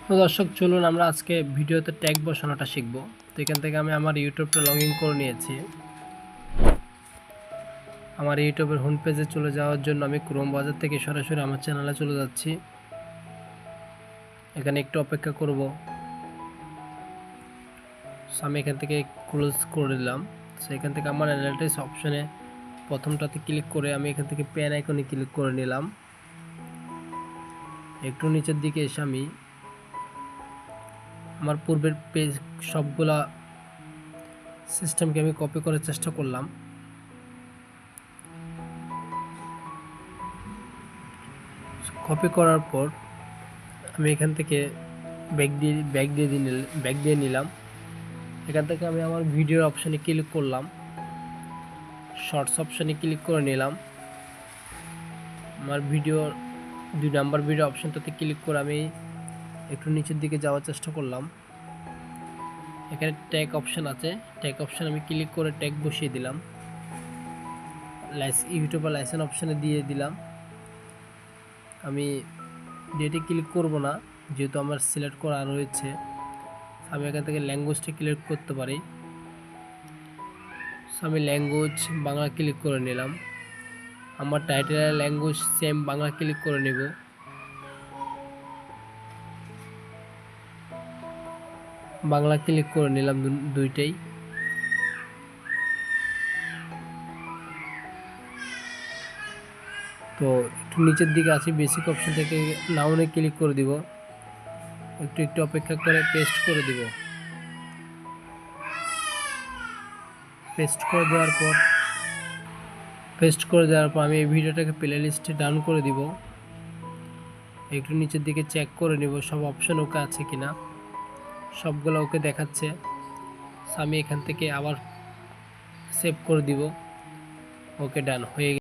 তো দর্শক চলুন আমরা আজকে ভিডিওতে ট্যাগ বসানোটা শিখব। তো এখান থেকে আমি আমার ইউটিউবটা লগ ইন করে নিয়েছি। আমার ইউটিউবের হোম পেজে চলে যাওয়ার জন্য আমি ক্রোম ব্রাউজার থেকে সরাসরি আমার চ্যানেলে চলে যাচ্ছি। এখানে একটু অপেক্ষা করব। আমি এখান থেকে ক্লোজ করে দিলাম। এখান থেকে আমার অ্যানালাইটিক্স অপশনে প্রথমটাতে ক্লিক করে আমি এখান থেকে পেন আইকনে ক্লিক করে নিলাম। একটু নিচের দিকে এসে আমি আমার পূর্বের পেজ সবগুলা সিস্টেমকে আমি কপি করার চেষ্টা করলাম। কপি করার পর আমি এখান থেকে ব্যাক দিয়ে নিলাম। এখান থেকে আমি আমার ভিডিওর অপশানে ক্লিক করলাম, শর্টস অপশানে ক্লিক করে নিলাম। আমার ভিডিওর 2 নাম্বার ভিডিও অপশানটাতে ক্লিক করে আমি একটু নিচের দিকে যাওয়ার চেষ্টা করলাম। এখানে ট্যাগ অপশান আছে, ট্যাগ অপশান আমি ক্লিক করে ট্যাগ বসিয়ে দিলাম। ইউটিউবের লাইসেন্স অপশানে দিয়ে দিলাম। আমি ডেটে ক্লিক করব না, যেহেতু আমার সিলেক্ট করা রয়েছে। আমি এখান থেকে ল্যাঙ্গুয়েজটা ক্লিক করতে পারি। আমি ল্যাঙ্গুয়েজ বাংলা ক্লিক করে নিলাম। আমার টাইটেলের ল্যাঙ্গুয়েজ সেম বাংলা ক্লিক করে নেব। বাংলা ক্লিক করে নিলাম দুইটাই। তো একটু নিচের দিকে আসি, বেসিক অপশন থেকে নাউনে ক্লিক করে দিব। একটু অপেক্ষা করে পেস্ট করে দিব। পেস্ট করে দেওয়ার পর আমি এই ভিডিওটাকে প্লে লিস্টে ডাউন করে দিব। একটু নিচের দিকে চেক করে নিব সব অপশন ওকে আছে কিনা। সবগুলো ওকে দেখাচ্ছে। আমি এখান থেকে আবার সেভ করে দিব। ওকে, ডান হয়ে